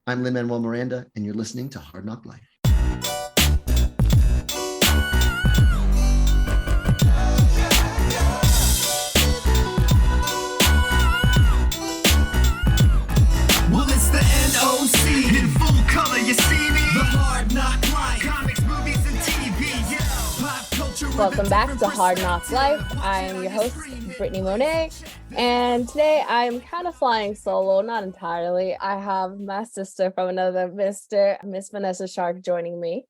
I'm Lin-Manuel Miranda, and you're listening to Hard Knock Life. Well, it's the NOC in full color, you see me? The Hard Knock Life, comics, movies, and TV, yeah. Pop culture. Welcome back to Hard Knock Life. I am your host, Britney Monet, and today I'm kind of flying solo, not entirely. I have my sister from another Miss Vanessa Shark joining me.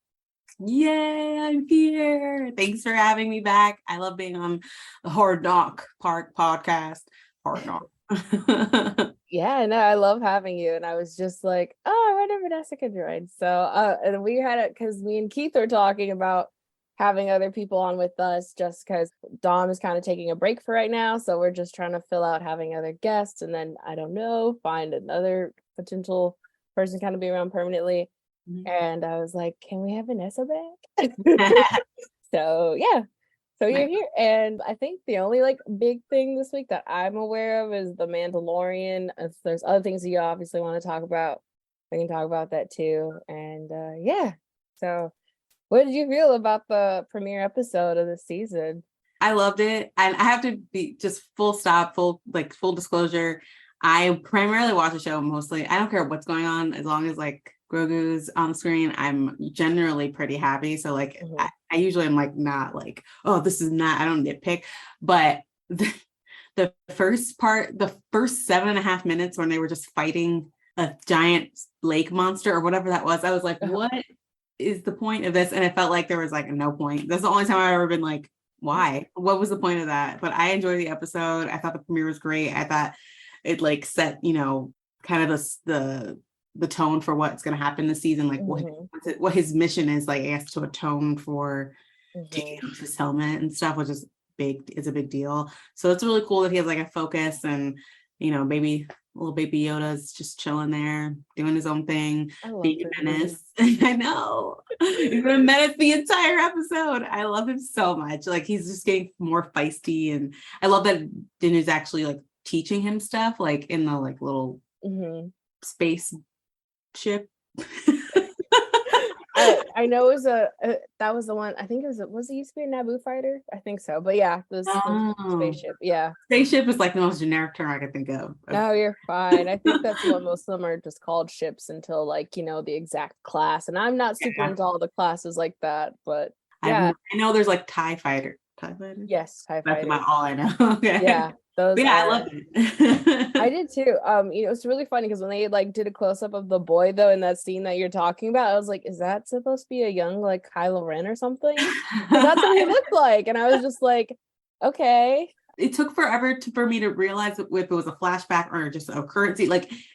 Yay, I'm here. Thanks for having me back. I love being on the Hard Knock podcast. Hard Knock. Yeah, no, I love having you. And I was just like, oh, I wonder if Vanessa could join. So, and we had it because me and Keith were talking about having other people on with us just because Dom is kind of taking a break for right now. So we're just trying to fill out having other guests and then, I don't know, find another potential person kind of be around permanently. Mm-hmm. And I was like, can we have Vanessa back? So, yeah. So you're here. And I think the only big thing this week that I'm aware of is the Mandalorian. If there's other things that you obviously want to talk about, we can talk about that too. And yeah. So what did you feel about the premiere episode of the season? I loved it. And I have to be just full disclosure. I primarily watch the show mostly. I don't care what's going on as long as Grogu's on the screen. I'm generally pretty happy. So mm-hmm. I usually am not oh, this is not, I don't nitpick. But the first 7.5 minutes when they were just fighting a giant lake monster or whatever that was, I was like, what is the point of this? And it felt like there was no point. That's the only time I've ever been why? What was the point of that? But I enjoyed the episode. I thought the premiere was great. I thought it set, kind of the tone for what's going to happen this season, mm-hmm. what his mission is, I guess, to atone for mm-hmm. taking off his helmet and stuff, which is big. It's a big deal. So it's really cool that he has a focus, and maybe little baby Yoda's just chilling there, doing his own thing, being a menace. I know. He's been a menace the entire episode. I love him so much. He's just getting more feisty, and I love that Dinu's actually teaching him stuff, in the little mm-hmm. space ship. I know it was that was the one. I think was it used to be a Naboo fighter? I think so. But yeah, the spaceship. Yeah, spaceship is the most generic term I can think of. No, you're fine. I think that's what most of them are just called ships until the exact class. And I'm not super into all the classes like that, but yeah, I know there's TIE fighter. TIE fighter. Yes, TIE fighter. That's about all I know. Okay. Yeah. I loved it. I did too. It's really funny because when they did a close-up of the boy though in that scene that you're talking about, I was like, is that supposed to be a young Kylo Ren or something? Because that's what he looked like. And I was just like, okay. It took forever for me to realize if it was a flashback or just a currency.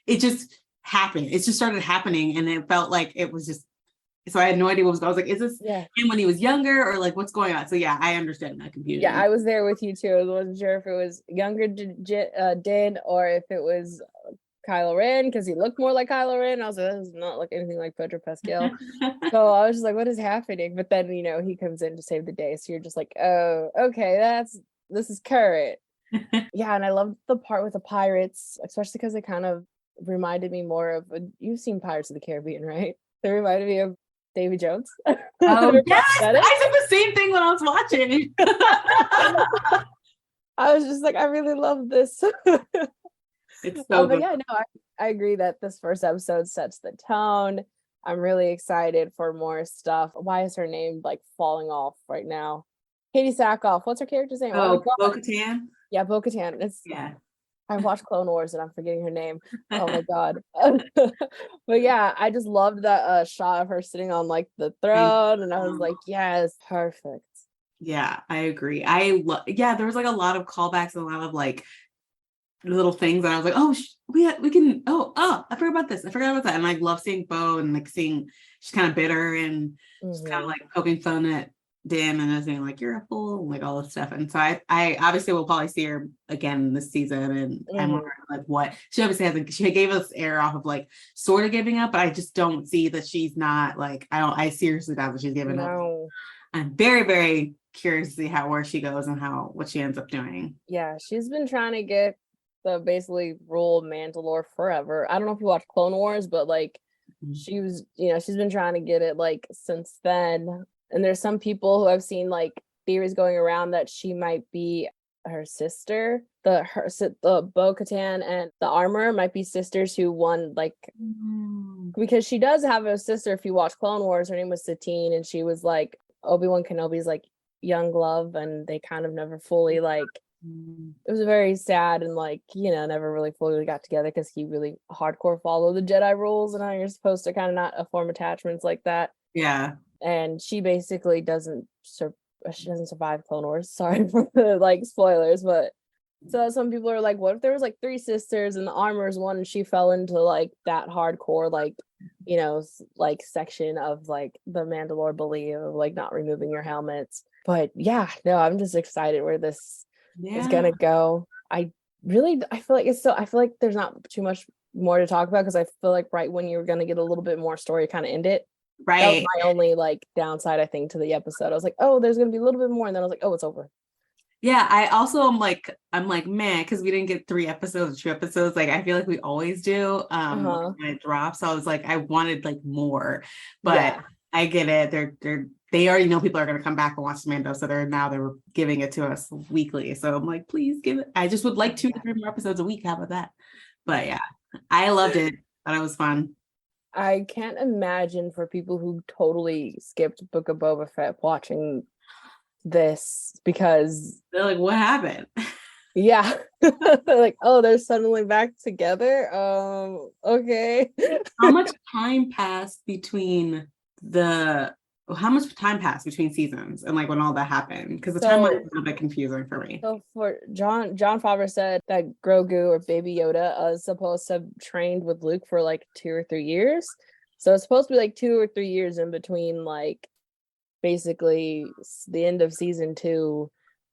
It just happened. It just started happening, and it felt like it was just. So I had no idea what was going on. I was like, is this him when he was younger, or what's going on? So yeah, I understand that confusion. Yeah, I was there with you too. I wasn't sure if it was younger Din or if it was Kylo Ren, because he looked more like Kylo Ren. I was like, that does not look anything like Pedro Pascal. So I was just like, what is happening? But then, he comes in to save the day. So you're just like, oh, okay, this is current. Yeah, and I loved the part with the pirates, especially because it kind of reminded me more of, you've seen Pirates of the Caribbean, right? They reminded me of Davy Jones. Oh yes, I said the same thing when I was watching. I was just like, I really love this. It's so good. But yeah, no, I agree that this first episode sets the tone. I'm really excited for more stuff. Why is her name falling off right now? Katie Sackhoff. What's her character's name? Oh, Bo-Katan. Yeah, Bo-Katan. I watched Clone Wars and I'm forgetting her name. Oh my god. But yeah, I just loved that shot of her sitting on the throne, and I was like, yes, perfect. Yeah, I agree. There was a lot of callbacks and a lot of little things, and I was like, oh, we can. I forgot about this. I forgot about that. And I love seeing Bo and seeing she's kind of bitter and she's kind of poking fun at Din and saying you're a fool, all this stuff. And so I obviously will probably see her again this season, and I'm wondering what she obviously hasn't. She gave us air off of sort of giving up, but I just don't see that she's not I seriously doubt that she's giving up. I'm very, very curious to see where she goes and what she ends up doing. Yeah, she's been trying to get the basically rule Mandalore forever. I don't know if you watch Clone Wars, but she was, she's been trying to get it like since then. And there's some people who I've seen like theories going around that she might be her sister. The Bo-Katan and the armor might be sisters who won, like, because she does have a sister. If you watch Clone Wars, her name was Satine, and she was like Obi-Wan Kenobi's like young love, and they kind of never fully like, it was very sad, and like, never really fully got together because he really hardcore followed the Jedi rules and how you're supposed to kind of not form attachments like that. Yeah. And she basically doesn't survive Clone Wars. Sorry for the like spoilers, but so some people are like, what if there was like 3 sisters and the armor's one, and she fell into like that hardcore like, like section of like the Mandalore belief of like not removing your helmets. But yeah, no, I'm just excited where this is gonna go. I feel like there's not too much more to talk about, because I feel like right when you're gonna get a little bit more story, kind of end it. Right. That was my only like downside, I think, to the episode. I was like, oh, there's gonna be a little bit more, and then I was like, oh, it's over. Yeah, I also am like, man, because we didn't get 3 episodes, 2 episodes. Like I feel like we always do. When it drops. So I was like, I wanted like more, but yeah. I get it. They already know people are gonna come back and watch Mando, so they're giving it to us weekly. So I'm like, please give it. I just would like 2 to 3 more episodes a week. How about that? But yeah, I loved it. Thought it was fun. I can't imagine for people who totally skipped Book of Boba Fett watching this, because they're like, what happened? Yeah. Like, oh, they're suddenly back together. Okay. How much time passed between seasons and like when all that happened? Because the timeline is a bit confusing for me. So for John Favreau said that Grogu, or Baby Yoda, is supposed to have trained with Luke for like 2 or 3 years. So it's supposed to be like 2 or 3 years in between, like basically the end of season 2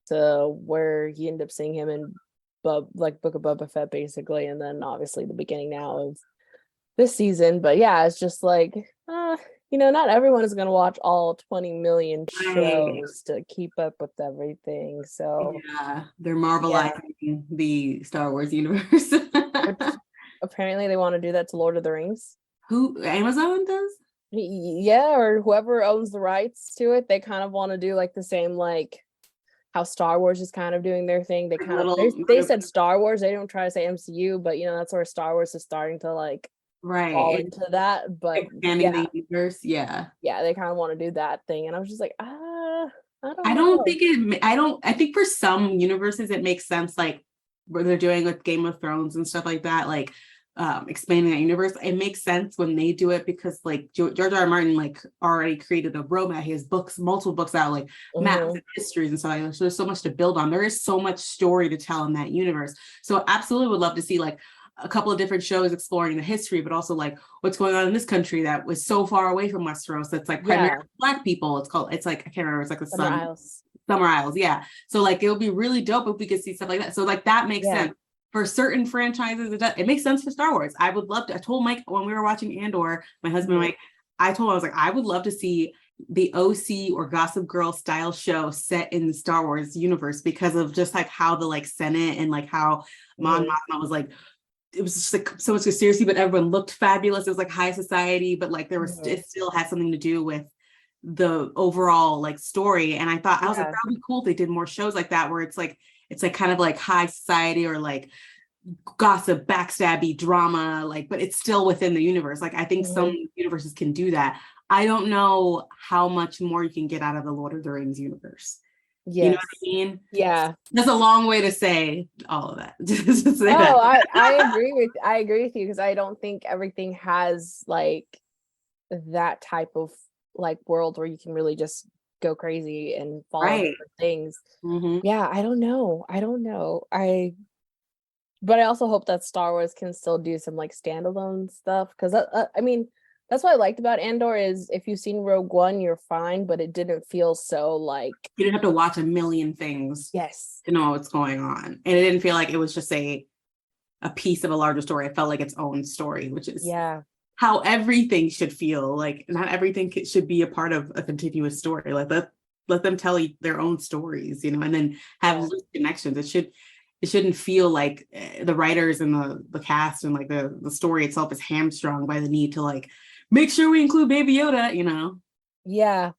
to where you end up seeing him in Book of Boba Fett, basically, and then obviously the beginning now of this season. But yeah, it's just like, not everyone is going to watch all 20 million shows to keep up with everything. So yeah, they're Marvelizing the Star Wars universe. Apparently they want to do that to Lord of the Rings. Who, Amazon does? Yeah, or whoever owns the rights to it. They kind of want to do like the same, like how Star Wars is kind of doing their thing. They kind of they said Star Wars. They don't try to say MCU, but that's where Star Wars is starting to like fall into that. But expanding the universe, yeah, they kind of want to do that thing, and I was just like, I think for some universes it makes sense, like where they're doing with Game of Thrones and stuff like that, like expanding that universe. It makes sense when they do it, because like George R. R. Martin like already created a roadmap. He has multiple books out, like maps and histories and stuff like that. So there's so much to build on. There is so much story to tell in that universe. So absolutely would love to see like a couple of different shows exploring the history, but also like what's going on in this country that was so far away from Westeros. That's like primarily Black people. It's like, I can't remember. It's like the Summer Isles. Yeah. So like, it would be really dope if we could see stuff like that. So like, that makes sense. For certain franchises, it makes sense for Star Wars. I would love to. I told Mike when we were watching Andor, my husband Mike, I was like, I would love to see the OC or Gossip Girl style show set in the Star Wars universe, because of just like how the like Senate and like how Mon Mothma was like, it was just like so much conspiracy, but everyone looked fabulous. It was like high society, but like there was it still had something to do with the overall like story. And I thought I was like, that would be cool if they did more shows like that, where it's like kind of like high society or like gossip, backstabby drama, like, but it's still within the universe. Like I think some universes can do that. I don't know how much more you can get out of the Lord of the Rings universe. Yes. You know what I mean? Yeah. That's a long way to say all of that. I agree with you, because I don't think everything has like that type of like world where you can really just go crazy and follow different things. Yeah, I don't know. But I also hope that Star Wars can still do some like standalone stuff, because I mean, that's what I liked about Andor is if you've seen Rogue One, you're fine, but it didn't feel so like you didn't have to watch a million things to know what's going on, and it didn't feel like it was just a piece of a larger story. It felt like its own story, which is how everything should feel. Like not everything should be a part of a continuous story. Like let them tell their own stories, and then have connections. It shouldn't feel like the writers and the cast and like the story itself is hamstrung by the need to like make sure we include Baby Yoda, you know. Yeah.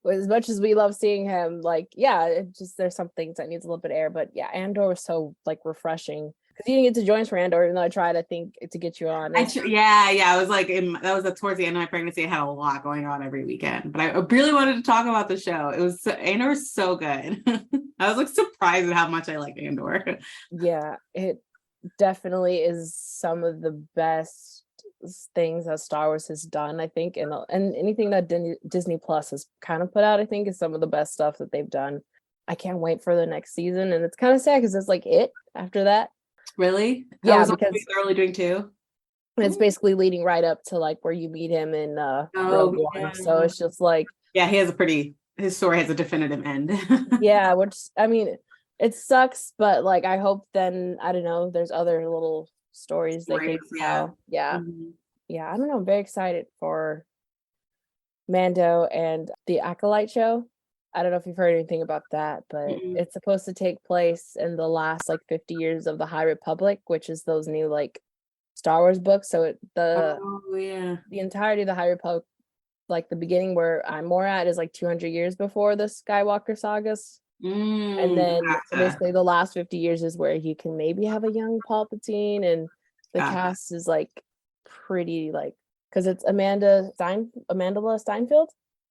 As much as we love seeing him, like, yeah, it just there's some things that needs a little bit of air. But yeah, Andor was so like refreshing. Because you didn't get to join us for Andor, even though I tried, I think, to get you on. Yeah. I was like, that was towards the end of my pregnancy. I had a lot going on every weekend, but I really wanted to talk about the show. Andor was so good. I was like surprised at how much I like Andor. Yeah, it definitely is some of the best things that Star Wars has done, I think, and anything that Disney Plus has kind of put out, I think, is some of the best stuff that they've done. I can't wait for the next season, and it's kind of sad because it's like it after that. Really? Yeah, was because they're only doing 2. it's basically leading right up to like where you meet him in Rogue One. So it's just like, yeah, his story has a definitive end. yeah, which I mean, it sucks, but like I hope then, I don't know, there's other little stories they can tell. Yeah. Mhm. Yeah, I don't know. I'm very excited for Mando and the Acolyte show. I don't know if you've heard anything about that, but it's supposed to take place in the last like 50 years of the High Republic, which is those new like Star Wars books. So the entirety of the High Republic, like the beginning where I'm more at, is like 200 years before the Skywalker sagas. And then so basically the last 50 years is where you can maybe have a young Palpatine, and the cast is like pretty like, because it's Amanda Steinfeld.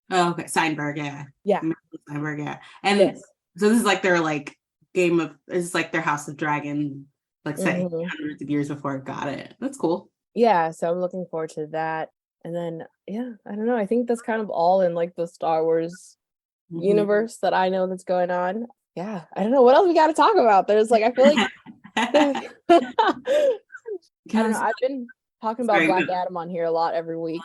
Oh, okay. Steinberg, yeah. Yeah. Steinberg, yeah. And so this is like their like this is like their House of Dragon, like say hundreds of years before. Got it. That's cool. Yeah, so I'm looking forward to that. And then yeah, I don't know. I think that's kind of all in like the Star Wars universe that I know that's going on. Yeah, I don't know what else we got to talk about. There's like, I feel like I don't know. I've been talking about Black Adam on here a lot every week.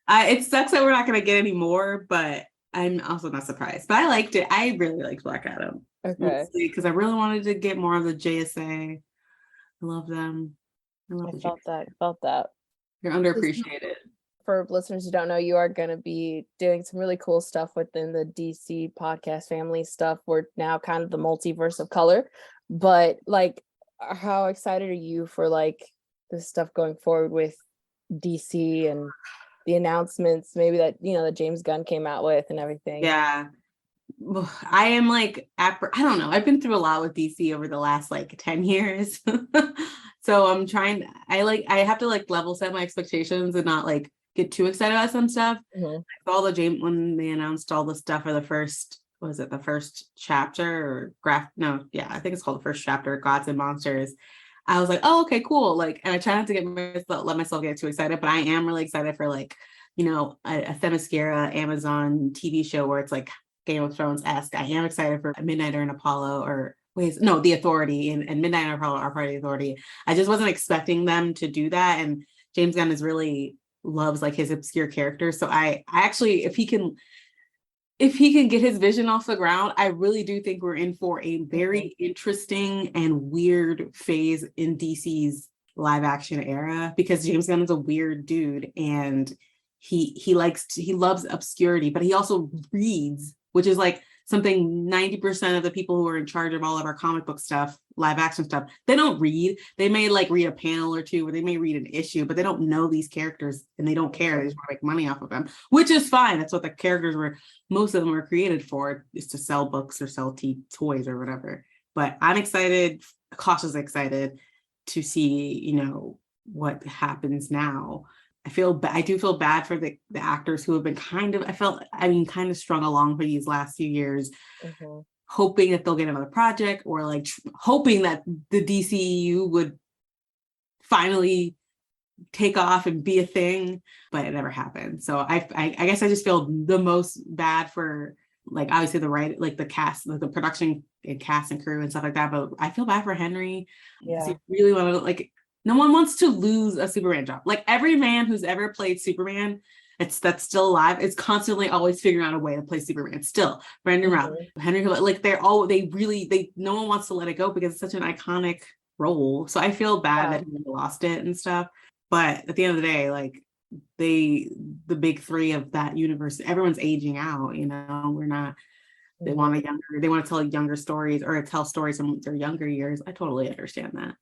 It sucks that we're not going to get any more, but I'm also not surprised. But I liked it. I really liked Black Adam. Okay. Because I really wanted to get more of the JSA. I love them. I felt that. You're underappreciated. For listeners who don't know, you are going to be doing some really cool stuff within the DC podcast family stuff. We're now kind of the multiverse of color, but like, how excited are you for like this stuff going forward with DC and the announcements maybe that, you know, that James Gunn came out with and everything? Yeah. I am like, I don't know. I've been through a lot with DC over the last like 10 years. So I'm trying, I have to like level set my expectations and not like get too excited about some stuff. All the James, when they announced all the stuff for the first, the first chapter or I think it's called the first chapter, Gods and Monsters. I was like, oh, okay, cool. Like, and I try not to let myself get too excited, but I am really excited for like, you know, a Themyscira Amazon TV show where it's like Game of Thrones-esque. I am excited for Midnighter and Apollo, The Authority and Midnight and Apollo are part of the Authority. I just wasn't expecting them to do that. And James Gunn really loves like his obscure characters. So I actually, if he can get his vision off the ground, I really do think we're in for a very interesting and weird phase in DC's live action era, because James Gunn is a weird dude and he loves obscurity, but he also reads, which is like something 90% of the people who are in charge of all of our comic book stuff, live action stuff, they don't read. They may like read a panel or two, or they may read an issue, but they don't know these characters and they don't care. They just want to make money off of them, which is fine. That's what the characters most of them were created for, is to sell books or sell toys or whatever. But I'm excited, cautiously excited to see, you know, what happens now. I do feel bad for the actors who have been kind of strung along for these last few years, hoping that they'll get another project, or like hoping that the DCEU would finally take off and be a thing, but it never happened. So I guess I just feel the most bad for like obviously the cast, like the production and cast and crew and stuff like that. But I feel bad for Henry. Yeah, he really wanted to, like, no one wants to lose a Superman job. Like every man who's ever played Superman, that's still alive, it's constantly always figuring out a way to play Superman. Still, Brandon Routh, Henry, like no one wants to let it go because it's such an iconic role. So I feel bad that he lost it and stuff. But at the end of the day, like the big three of that universe, everyone's aging out. You know, we're not. They want to tell younger stories or tell stories from their younger years. I totally understand that.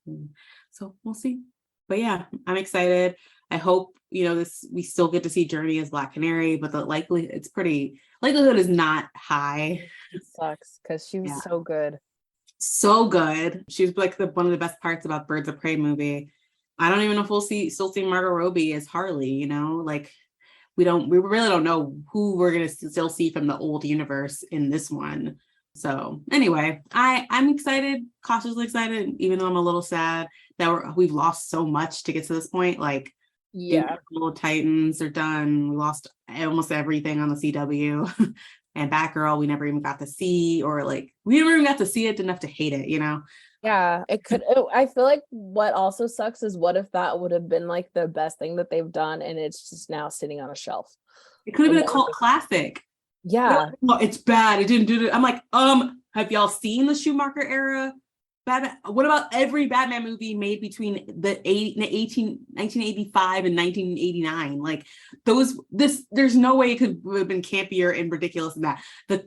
So we'll see. But yeah, I'm excited. I hope, we still get to see Journey as Black Canary, but likelihood is not high. It sucks because she was Yeah. so good. So good. She was like one of the best parts about Birds of Prey movie. I don't even know if we'll still see Margot Robbie as Harley, like we really don't know who we're gonna still see from the old universe in this one. So anyway, I'm excited, cautiously excited, even though I'm a little sad that we've lost so much to get to this point. Like, Yeah. Little Titans are done. We lost almost everything on the CW. And Batgirl, we never even got to see, or like we never even got to see it enough to hate it, Yeah, I feel like what also sucks is what if that would have been like the best thing that they've done and it's just now sitting on a shelf. It could have And been a cult classic. Yeah. Well, it's bad. It didn't do it. I'm like, have y'all seen the Schumacher era Batman? What about every Batman movie made between 1985 and 1989? Like there's no way it could have been campier and ridiculous than that.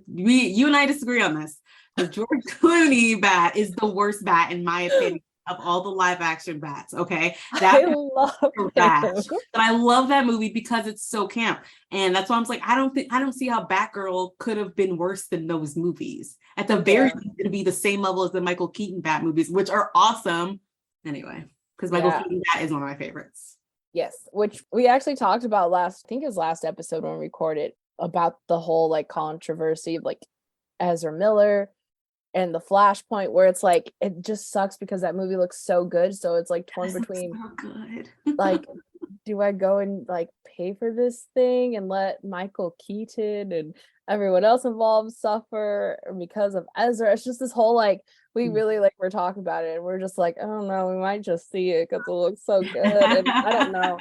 You and I disagree on this. The George Clooney bat is the worst bat in my opinion of all the live action bats. Okay, I love trash. But I love that movie because it's so camp, and that's why I'm like, I don't see how Batgirl could have been worse than those movies. At the very least, it'd be the same level as the Michael Keaton Bat movies, which are awesome. Anyway, because Michael Keaton Bat is one of my favorites. Yes, which we actually talked about I think it was last episode when we recorded about the whole like controversy of like Ezra Miller and the Flashpoint, where it's like it just sucks because that movie looks so good, so it's like torn between so good. like, do I go and like pay for this thing and let Michael Keaton and everyone else involved suffer because of Ezra? It's just this whole like we really like we're talking about it and we're just like, I don't know, we might just see it because it looks so good, and I don't know.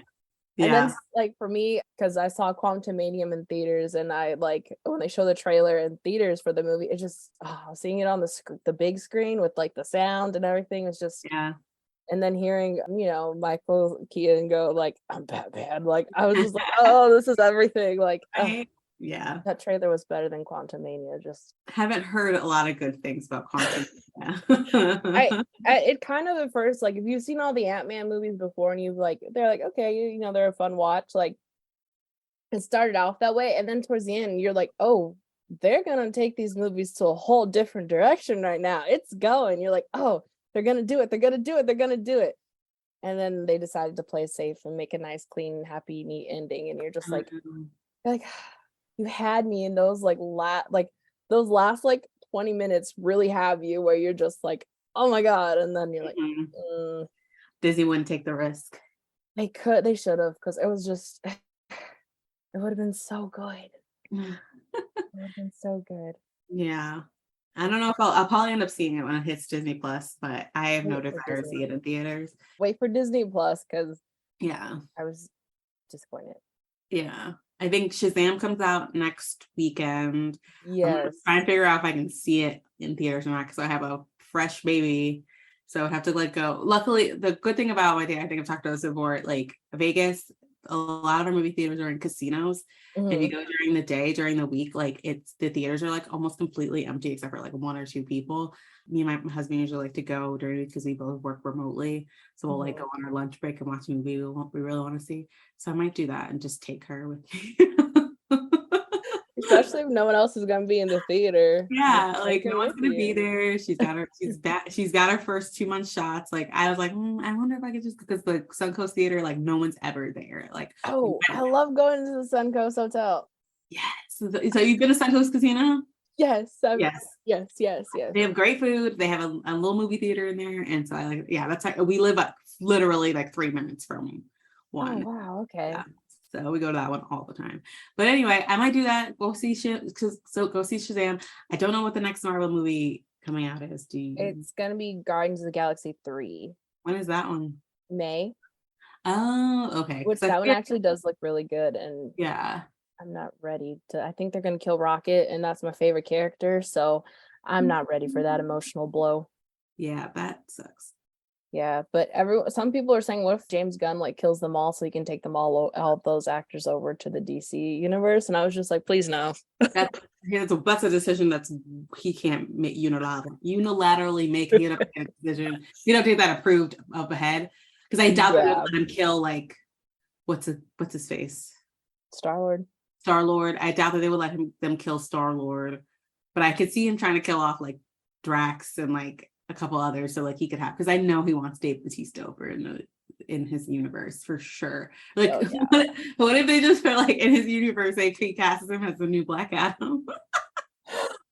And then like for me, because I saw Quantumanium in theaters, and I like when they show the trailer in theaters for the movie, it just seeing it on the big screen with like the sound and everything is just and then hearing Michael Keaton go like, I'm Batman, like I was just like, oh, this is everything. Like that trailer was better than Quantumania. Just haven't heard a lot of good things about Quantumania. It kind of at first, like if you've seen all the Ant-Man movies before and you've like they're like, okay, they're a fun watch, like it started off that way, and then towards the end you're like, oh, they're gonna take these movies to a whole different direction right now. It's going. You're like, oh, they're gonna do it. They're gonna do it. They're gonna do it. And then they decided to play safe and make a nice, clean, happy, neat ending. And you're just like, you had me in those those last 20 minutes really have you where you're just like, oh my God. And then you're like, Disney wouldn't take the risk. They should have, because it was just, it would have been so good. It would have been so good. Yeah. I don't know if I'll probably end up seeing it when it hits Disney Plus, but I have no desire to see it in theaters. Wait for Disney Plus, because I was disappointed. Yeah. I think Shazam comes out next weekend. Yes. I'm trying to figure out if I can see it in theaters or not, because I have a fresh baby. So I have to go. Luckily, the good thing about I think I've talked about this before, like Vegas, a lot of our movie theaters are in casinos. Mm-hmm. If you go during the day, during the week, the theaters are almost completely empty except for one or two people. Me and my husband usually like to go during because we both work remotely. So we'll go on our lunch break and watch a movie we really want to see. So I might do that and just take her with me. Especially if no one else is gonna be in the theater. Yeah, no one's gonna be there. She's got her first 2 month shots. I was like, I wonder if I could just, because the Suncoast Theater, no one's ever there. I love going to the Suncoast Hotel. Yes. So you've been to Suncoast Casino? Yes. Yes. They have great food. They have a little movie theater in there, and so that's how we live literally 3 minutes from one. Oh wow. Okay. Yeah. So we go to that one all the time. But anyway, I might do that. Go see Shazam. I don't know what the next Marvel movie coming out is. It's gonna be Guardians of the Galaxy 3. When is that one? May. Oh, okay. Which that one actually does look really good, and yeah, I'm not ready to. I think they're gonna kill Rocket, and that's my favorite character. So I'm not ready for that emotional blow. Yeah, that sucks. Yeah, but some people are saying, what if James Gunn kills them all so he can take them all those actors over to the DC universe? And I was just like, please no. That's a decision he can't make unilaterally make a decision. You don't take that approved up ahead. Because I doubt that they Yeah. would let him kill like what's his face? Star-Lord. Star-Lord. I doubt that they would let them kill Star-Lord. But I could see him trying to kill off like Drax and like a couple others so like he could have, because I know he wants Dave Bautista over in his universe for sure. Like Oh, yeah. what if they just felt like in his universe they casts him as the new Black Adam?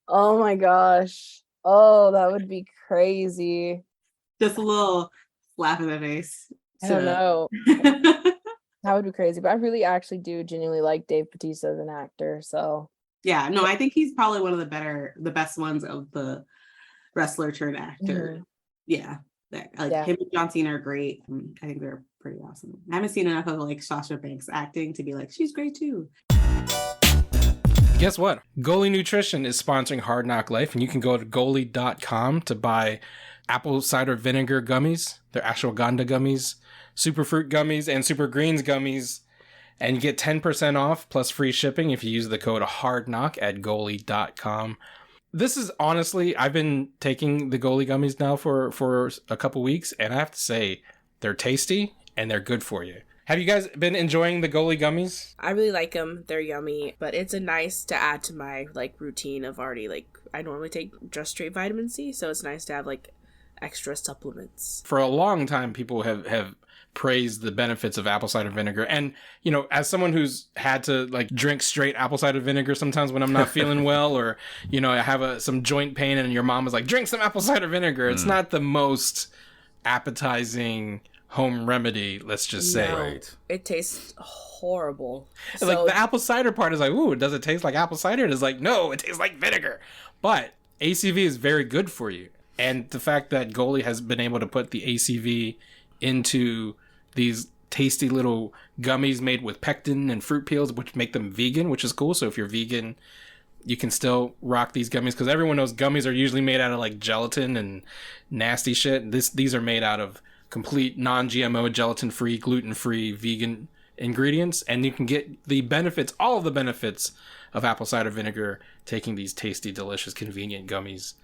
Oh my gosh. Oh, that would be crazy. Just a little slap in the face. I don't know. That would be crazy. But I really actually do genuinely like Dave Bautista as an actor. So Yeah, no, I think he's probably one of the best ones of the wrestler turned actor. Yeah. Yeah. Him and John Cena are great. I think they're pretty awesome. I haven't seen enough of like Sasha Banks acting to be like, she's great too. Guess what? Goalie Nutrition is sponsoring Hard Knock Life, and you can go to goalie.com to buy apple cider vinegar gummies, their ashwagandha gummies, superfruit gummies, and super greens gummies, and you get 10% off plus free shipping if you use the code HARDKNOCK at goalie.com. This is honestly, I've been taking the goalie gummies now for a couple weeks, and I have to say, they're tasty and they're good for you. Have you guys been enjoying the goalie gummies? I really like them. They're yummy, but it's a nice to add to my like routine of already like I normally take just straight vitamin C, so it's nice to have like extra supplements. For a long time, people have praised the benefits of apple cider vinegar, and you know, as someone who's had to like drink straight apple cider vinegar sometimes when I'm not feeling well, or you know, I have some joint pain, and your mom was like, drink some apple cider vinegar. It's not the most appetizing home remedy, let's just say. No, Right. it tastes horrible. Like the apple cider part is like, ooh, does it taste like apple cider? And it's like, no, it tastes like vinegar. But ACV is very good for you. And the fact that Goalie has been able to put the ACV into these tasty little gummies made with pectin and fruit peels, which make them vegan, which is cool. So if you're vegan, you can still rock these gummies, because everyone knows gummies are usually made out of like gelatin and nasty shit. These are made out of complete non-GMO, gelatin-free, gluten-free, vegan ingredients, and you can get the benefits, all of the benefits of apple cider vinegar, taking these tasty, delicious, convenient gummies.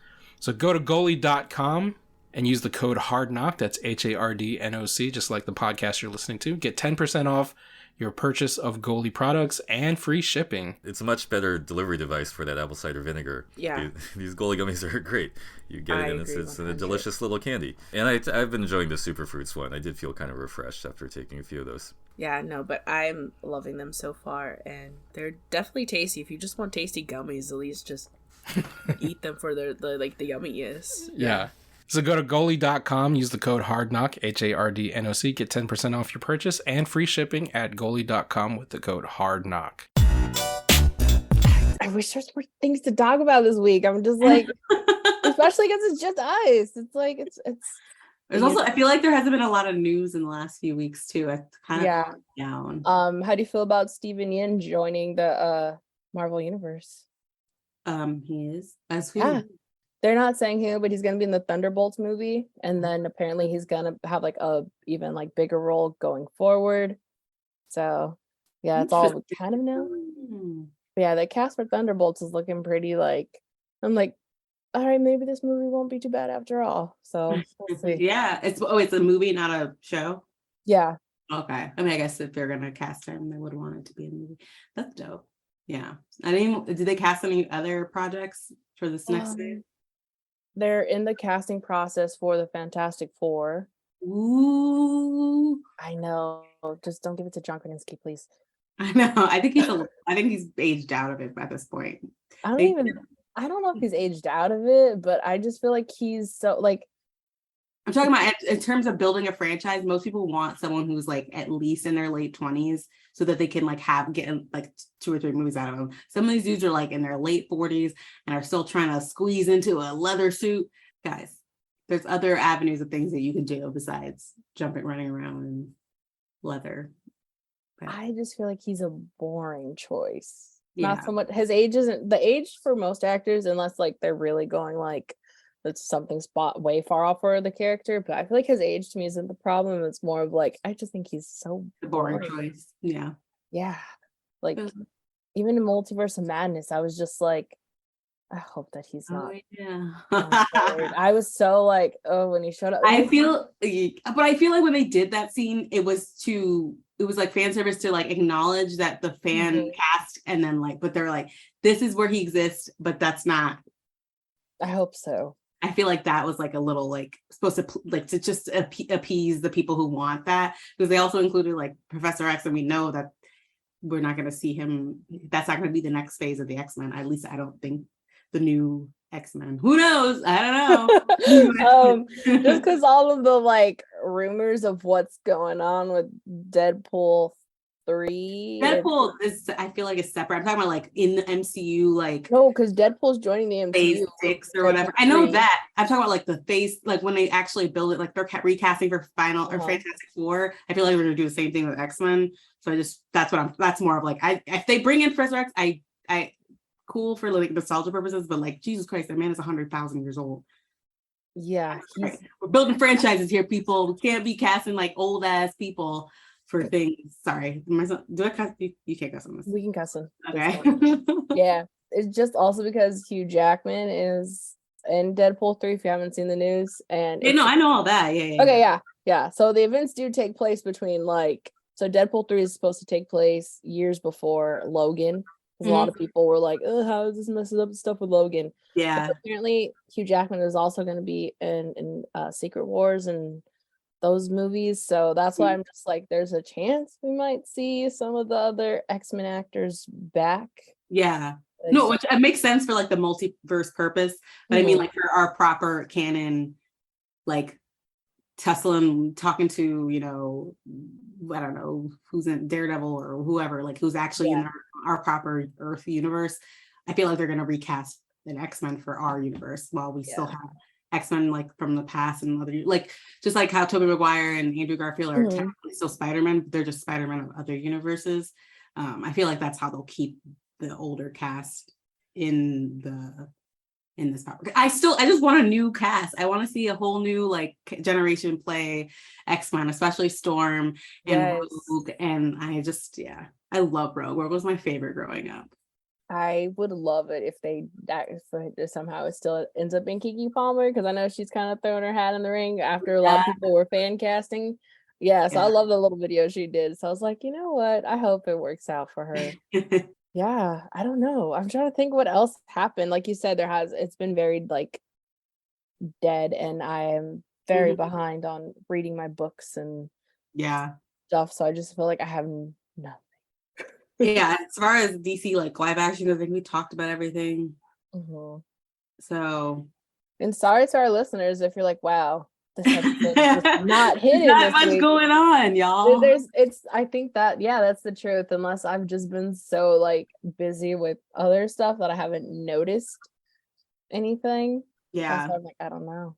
So go to goalie.com and use the code HARDKNOCK, that's HARDNOC, just like the podcast you're listening to. Get 10% off your purchase of Goalie products and free shipping. It's a much better delivery device for that apple cider vinegar. Yeah. These Goalie gummies are great. You get I it, and agree it's a 100. delicious little candy. And I've been enjoying the super fruits one. I did feel kind of refreshed after taking a few of those. Yeah, no, but I'm loving them so far, and they're definitely tasty. If you just want tasty gummies, at least just eat them for the yumminess. Yeah. So go to goalie.com, use the code HARDKNOCK, HARDNOC, get 10% off your purchase and free shipping at goalie.com with the code HARDKNOCK. I wish there's more things to talk about this week. I'm just like, especially because it's just us. It's like it's There's also, I feel like there hasn't been a lot of news in the last few weeks too. I kind of calmed down. How do you feel about Steven Yeun joining the Marvel universe? He is as who? Yeah. They're not saying who, but he's gonna be in the Thunderbolts movie, and then apparently he's gonna have like a even like bigger role going forward. So yeah, it's all we kind of known. But yeah, the cast for Thunderbolts is looking pretty like, I'm like, all right, maybe this movie won't be too bad after all. So we'll see. Yeah, it's a movie, not a show. Yeah. Okay. I mean, I guess if they're gonna cast him, they would want it to be a movie. That's dope. Yeah. Did they cast any other projects for this next phase? They're in the casting process for the Fantastic Four. Ooh. I know. Just don't give it to John Krasinski, please. I know. I think he's aged out of it at this point. I don't know if he's aged out of it, but I just feel like he's so like, I'm talking about in terms of building a franchise. Most people want someone who's like at least in their late 20s so that they can like get like 2 or 3 movies out of them. Some of these dudes are like in their late 40s and are still trying to squeeze into a leather suit. Guys, there's other avenues of things that you can do besides running around in leather. But I just feel like he's a boring choice. Yeah. Not so much his age isn't the age for most actors, unless like they're really going like that's something spot way far off for the character. But I feel like his age to me isn't the problem. It's more of like I just think he's so the boring choice. Yeah. Yeah. Like even in Multiverse of Madness, I was just like, I hope that he's Oh not. yeah. on board. I was so like, oh, when he showed up. I feel like when they did that scene, it was like fan service to like acknowledge that the fan Mhm. cast, and then like, but they're like, this is where he exists, but that's not. I hope so. I feel like that was like a little like supposed to like to just appease the people who want that, because they also included like Professor X, and we know that we're not going to see him. That's not going to be the next phase of the X-Men. At least I don't think the new X-Men. Who knows? I don't know. Just because all of the like rumors of what's going on with Deadpool 3. Deadpool is, I feel like, is separate. I'm talking about like in the MCU, like No, because Deadpool's joining the MCU. phase 6 or whatever. I know that. I'm talking about like the phase, like when they actually build it, like they're recasting for final or Fantastic Four. I feel like we're gonna do the same thing with X-Men. So that's more of like, if they bring in Professor X, I cool for like nostalgia purposes, but like Jesus Christ, that man is 100,000 years old. Yeah, we're building franchises here, people. We can't be casting like old ass people for things. Sorry, do I cuss? You can't cuss on this. We can cuss him. Okay. Yeah, it's just also because Hugh Jackman is in Deadpool 3. If you haven't seen the news, and no, I know all that. Yeah. Okay, yeah. So the events do take place between like, so Deadpool 3 is supposed to take place years before Logan. Because a lot of people were like, oh, how is this messing up stuff with Logan? Yeah. But apparently Hugh Jackman is also going to be in Secret Wars and those movies. So that's why I'm just like, there's a chance we might see some of the other X-Men actors back. Yeah. No, which it makes sense for like the multiverse purpose. But I mean, like for our proper canon, like tussling, talking to, you know, I don't know who's in Daredevil or whoever, like who's actually in our proper Earth universe. I feel like they're going to recast an X-Men for our universe while we still have X-Men like from the past and other, like just like how Tobey Maguire and Andrew Garfield are technically still Spider-Man, but they're just Spider-Man of other universes. I feel like that's how they'll keep the older cast in this power. I just want a new cast. I want to see a whole new like generation play X-Men, especially Storm and Rogue. And I love Rogue. Rogue was my favorite growing up. I would love it if somehow it still ends up being Keke Palmer, because I know she's kind of throwing her hat in the ring after a lot of people were fan casting. So I love the little video she did. So I was like, you know what? I hope it works out for her. Yeah, I don't know. I'm trying to think what else happened. Like you said, it's been very like dead, and I am very behind on reading my books and stuff. So I just feel like I have nothing. As far as DC like live action, I think we talked about everything. So, and sorry to our listeners if you're like, wow, this episode is just not hitting. Not much going on, y'all. I think that's the truth. Unless I've just been so like busy with other stuff that I haven't noticed anything. Yeah, so I'm like, I don't know.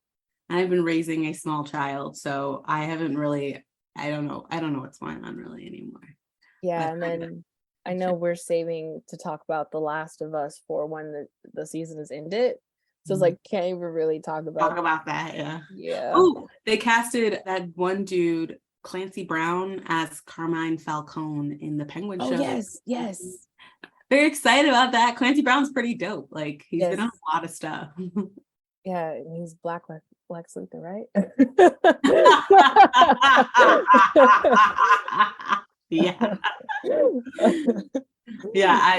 I've been raising a small child, so I haven't really. I don't know what's going on really anymore. Yeah, and then I know we're saving to talk about The Last of Us for when the season is ended. So it's like, can't even really talk about that. Yeah. Oh, they casted that one dude, Clancy Brown, as Carmine Falcone in the Penguin show. Yes. Very excited about that. Clancy Brown's pretty dope. Like he's been on a lot of stuff. Yeah, and he's Black Luthor, right?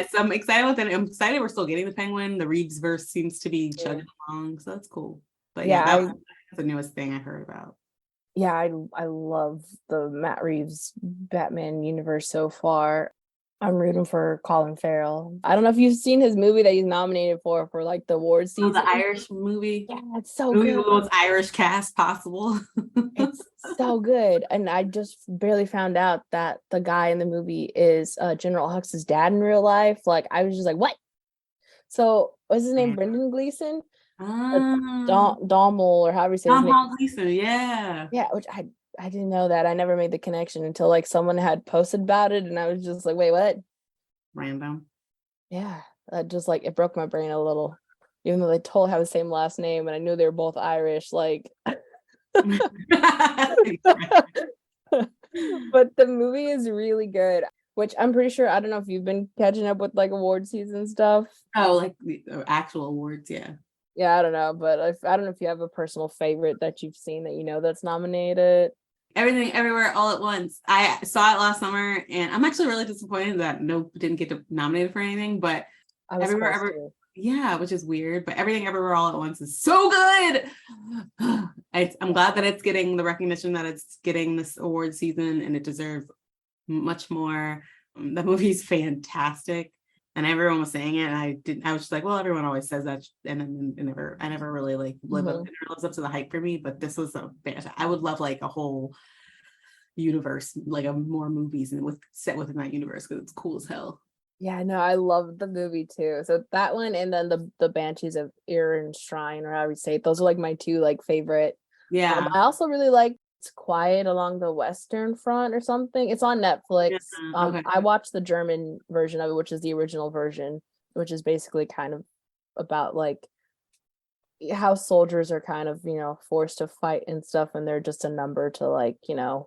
So I'm excited with it. I'm excited we're still getting the Penguin. The Reeves verse seems to be chugging along, so that's cool. But that's the newest thing I heard about. I love the Matt Reeves Batman universe so far. I'm rooting for Colin Farrell. I don't know if you've seen his movie that he's nominated for like the awards season. The Irish movie. Yeah, it's so good. The most Irish cast possible. It's so good. And I just barely found out that the guy in the movie is General Hux's dad in real life. Like I was just like, what? So what's his name? Brendan Gleeson? Domhnall, or however you say his name. Domhnall Gleeson, yeah. Yeah, which I didn't know that. I never made the connection until like someone had posted about it, and I was just like, wait, what? Random. Yeah, just like it broke my brain a little, even though they totally have the same last name, and I knew they were both Irish. Like, but the movie is really good. which I'm pretty sure, I don't know if you've been catching up with like award season stuff. Oh, like the actual awards, yeah. Yeah, I don't know, but I don't know if you have a personal favorite that you've seen that you know that's nominated. Everything Everywhere All at Once. I saw it last summer, and I'm actually really disappointed that didn't get nominated for anything, but I was Everywhere supposed Ever to. yeah, which is weird, but Everything Everywhere All at Once is so good. I'm glad that it's getting the recognition that it's getting this award season, and it deserves much more. The movie's fantastic, and everyone was saying it, and I was just like, well, everyone always says that, and then I never really like lives up to the hype for me, but this was I would love like a whole universe, like a more movies and set within that universe, because it's cool as hell. Yeah, no, I love the movie too. So that one, and then the Banshees of Shrine, or however you say it, those are like my two like favorite. Yeah. I also really like It's Quiet Along the Western Front or something. It's on Netflix. Okay. I watched the German version of it, which is the original version, which is basically kind of about like how soldiers are kind of, forced to fight and stuff, and they're just a number to like, the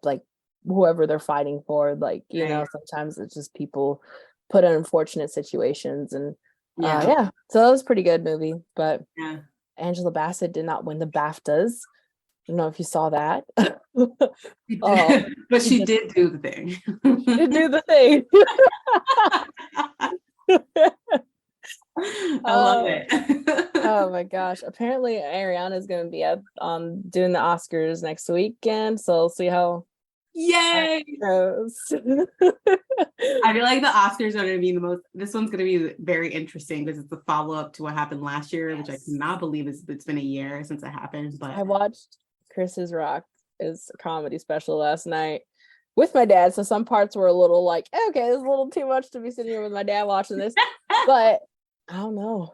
like whoever they're fighting for, like, Right. sometimes it's just people put in unfortunate situations, and Yeah. so that was a pretty good movie. But Yeah. Angela Bassett did not win the BAFTAs. I don't know if you saw that. But she did do the thing. She did do the thing. I love it. Oh my gosh. Apparently Ariana is going to be doing the Oscars next weekend, so we'll see how Yay! that goes. I feel like the Oscars are going to be this one's going to be very interesting, because it's a follow-up to what happened last year, which I cannot believe it's been a year since it happened. But I watched Chris's Rock is comedy special last night with my dad, so some parts were a little like, okay, it's a little too much to be sitting here with my dad watching this, but I don't know.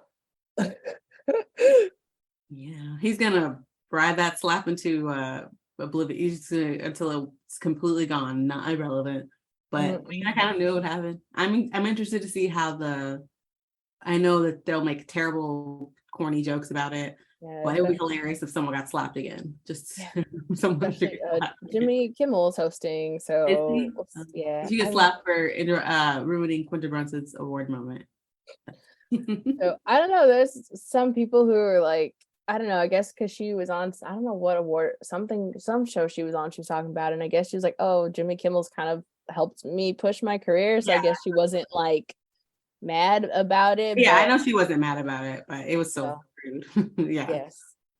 Yeah, he's gonna ride that slap into oblivion until it's completely gone, not irrelevant. But I kind of knew it would happen. I'm interested to see how I know that they'll make terrible, corny jokes about it, but it would be hilarious if someone got slapped again. Just someone should get slapped. Jimmy Kimmel is hosting, so Did you get slapped for ruining Quinta Brunson's award moment? So I don't know. There's some people who are like, I don't know. I guess because she was on, I don't know what award, some show she was on. She was talking about it, and I guess she was like, "Oh, Jimmy Kimmel's kind of helped me push my career." So I guess she wasn't like mad about it. Yeah, I know she wasn't mad about it, but it was so rude. Yeah.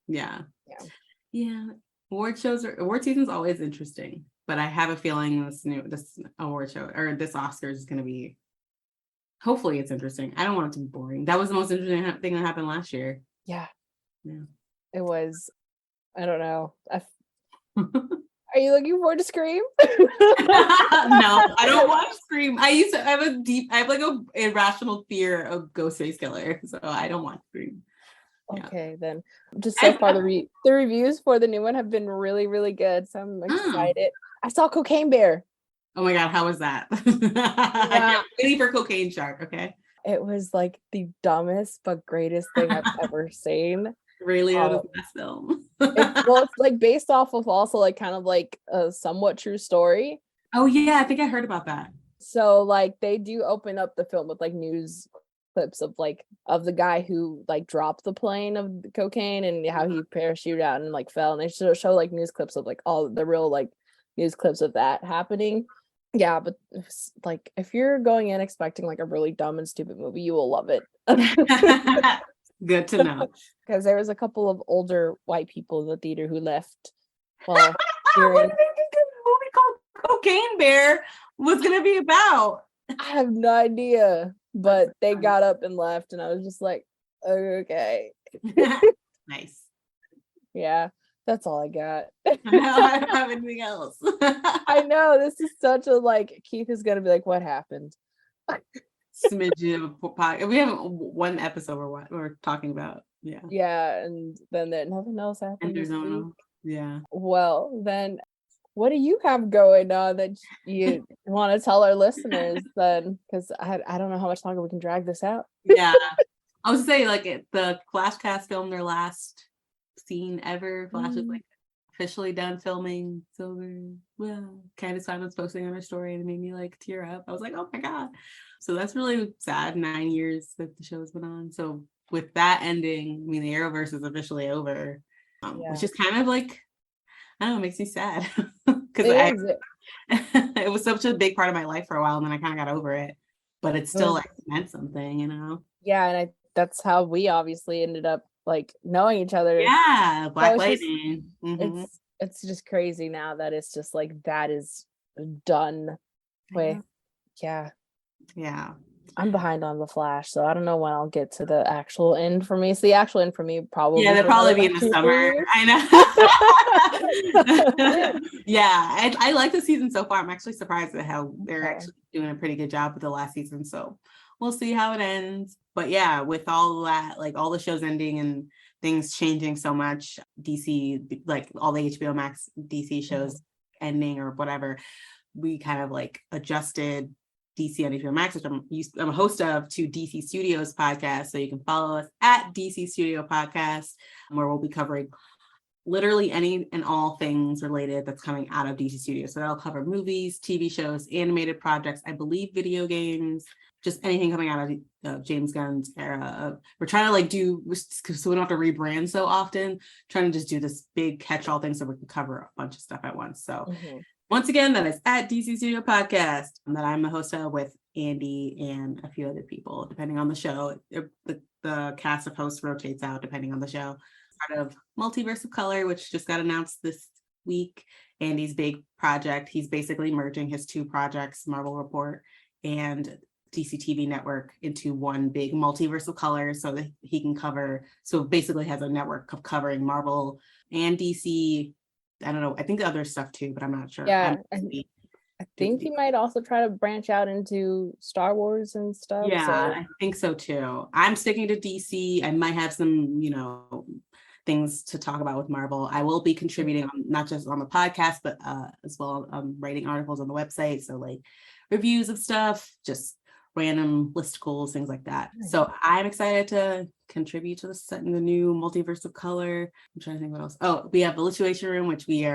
Yes. Yeah. Award season's always interesting, but I have a feeling this award show, or this Oscars, is going to be. Hopefully it's interesting. I don't want it to be boring. That was the most interesting thing that happened last year. Yeah. Yeah. It was. I don't know. Are you looking forward to Scream? No, I don't watch Scream. I have like a irrational fear of Ghostface Killer, so I don't watch Scream. Okay, then. Just so far, the reviews for the new one have been really, really good. So I'm excited. I saw Cocaine Bear. Oh my God, how was that? I'm waiting for Cocaine Shark, okay? It was like the dumbest but greatest thing I've ever seen. Ray Liotta's best film. It's like based off of also like kind of like a somewhat true story. Oh yeah, I think I heard about that. So like they do open up the film with like news clips of the guy who like dropped the plane of the cocaine, and how he parachuted out and like fell, and they show like news clips of like all the real like news clips of that happening. Yeah, but like if you're going in expecting like a really dumb and stupid movie, you will love it. Good to know. Because there was a couple of older white people in the theater who left. Well, what do you think the movie called Cocaine Bear was gonna be about? I have no idea, but they got up and left, and I was just like, okay. Nice. Yeah, that's all I got. I don't have anything else. I know, this is such a like, Keith is gonna be like, what happened? Smidgen of a podcast. We have one episode we're talking about. Yeah, and then nothing else happened this week. Yeah. Well, then what do you have going on that you want to tell our listeners then? Because I don't know how much longer we can drag this out. Yeah. I was saying, like, the Flashcast filmed their last scene ever. Flash is like officially done filming. So well, Candace Simon's posting on her story and it made me like tear up. I was like, oh my God. So that's really sad. 9 years that the show's been on. So with that ending, I mean, the Arrowverse is officially over, which is kind of like, I don't know, it makes me sad because it was such a big part of my life for a while, and then I kind of got over it. But it still like meant something, you know? Yeah, and that's how we obviously ended up like knowing each other. Yeah, Black So Lightning. It's just crazy now that it's just like that is done with. Yeah. I'm behind on The Flash, so I don't know when I'll get to the actual end for me. So the actual end for me probably they'll probably be in the summer. I know. Yeah, I like the season so far. I'm actually surprised at how they're actually doing a pretty good job with the last season. So we'll see how it ends. But yeah, with all that, like all the shows ending and things changing so much, DC, like all the HBO Max DC shows ending or whatever, we kind of like adjusted DC on HBO Max, which I'm a host of, to DC Studios podcast. So you can follow us at DC Studio Podcast, where we'll be covering literally any and all things related that's coming out of DC Studios. So that'll cover movies, TV shows, animated projects, I believe video games, just anything coming out of James Gunn's era. We're trying to like so we don't have to rebrand so often, trying to just do this big catch-all thing so we can cover a bunch of stuff at once. So once again, that is at DC Studio Podcast, that I'm the host of with Andy and a few other people, depending on the show. The cast of hosts rotates out depending on the show. Part of Multiverse of Color, which just got announced this week. Andy's big project. He's basically merging his two projects, Marvel Report and DC TV Network, into one big Multiverse of Color, so that he can cover. So basically, has a network of covering Marvel and DC. I don't know. I think the other stuff too, but I'm not sure. Yeah, I think he might also try to branch out into Star Wars and stuff. Yeah, so. I think so too. I'm sticking to DC. I might have some, things to talk about with Marvel. I will be contributing not just on the podcast, but as well writing articles on the website. So like reviews of stuff, just random listicles, things like that. So I'm excited to contribute to the new Multiverse of Color. I'm trying to think what else. Oh, we have the Lituation Room, which we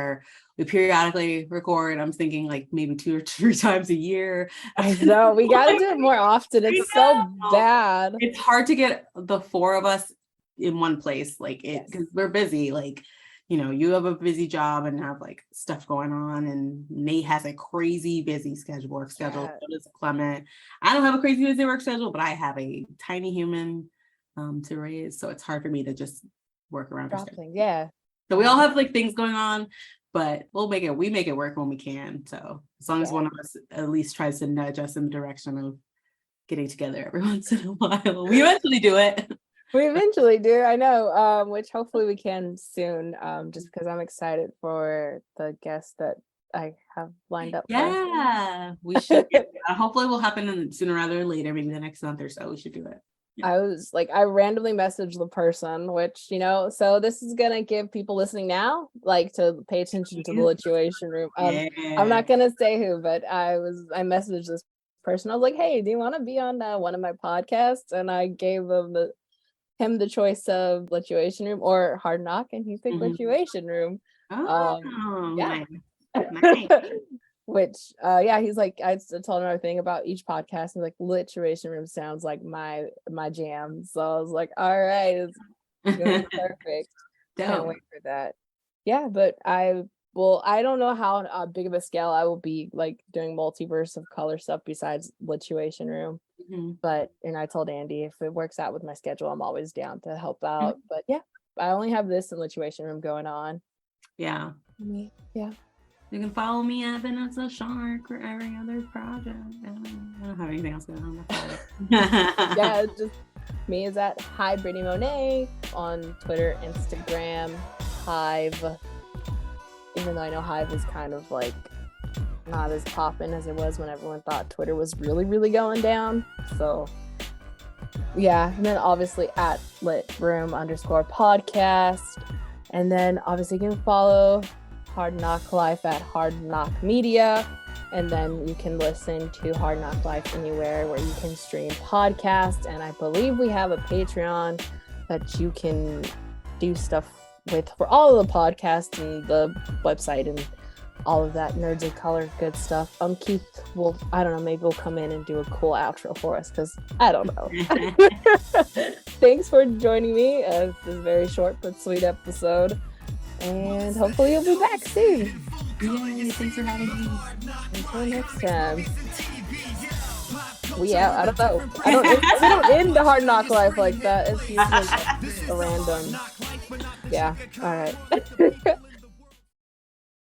periodically record. I'm thinking like maybe 2 or 3 times a year. I know, we got to do it more often. It's so bad. It's hard to get the 4 of us in one place, like it, because we're busy. Like, you have a busy job and have like stuff going on, and Nate has a crazy busy work schedule. So does Clement. I don't have a crazy busy work schedule, but I have a tiny human to raise, so it's hard for me to just work around. So we all have like things going on, but we make it work when we can. So as long as one of us at least tries to nudge us in the direction of getting together every once in a while, we eventually do it. We eventually do, I know, which hopefully we can soon, just because I'm excited for the guests that I have lined up. We should. Hopefully will happen sooner rather than later, maybe the next month or so. We should do it. I randomly messaged the person, which, so this is going to give people listening now, like, to pay attention to the Lituation Room. I'm not going to say who, but I messaged this person. I was like, hey, do you want to be on one of my podcasts? And I gave him the choice of Lituation Room or Hard Knock, and he picked Lituation Room. Nice. Which he's like, I told him everything about each podcast, and like Lituation Room sounds like my jam. So I was like, all right, it's gonna be perfect. Can't wait for that. Yeah, but I don't know how big of a scale I will be like doing Multiverse of Color stuff besides Lituation Room. But I told Andy if it works out with my schedule, I'm always down to help out. But yeah, I only have this and Lituation Room going on. Yeah. You can follow me at Vanessa Shark or every other project. I don't have anything else going on. Yeah, just me is at Hi Britney Monet on Twitter, Instagram, Hive. Even though I know Hive is kind of like not as poppin' as it was when everyone thought Twitter was really, really going down. So yeah, and then obviously at lit_room_podcast. And then obviously you can follow Hard Knock Life at Hard Knock Media. And then you can listen to Hard Knock Life anywhere where you can stream podcasts. And I believe we have a Patreon that you can do stuff with for all of the podcasts and the website and all of that nerds of color good stuff. Keith will, I don't know, maybe we'll come in and do a cool outro for us because I don't know. Thanks for joining me. This is a very short but sweet episode, and hopefully you'll be back soon. Yay, thanks for having me. Until next time. We out. I don't know. We don't end the Hard Knock Life like that. It's usually a random. Yeah. All right.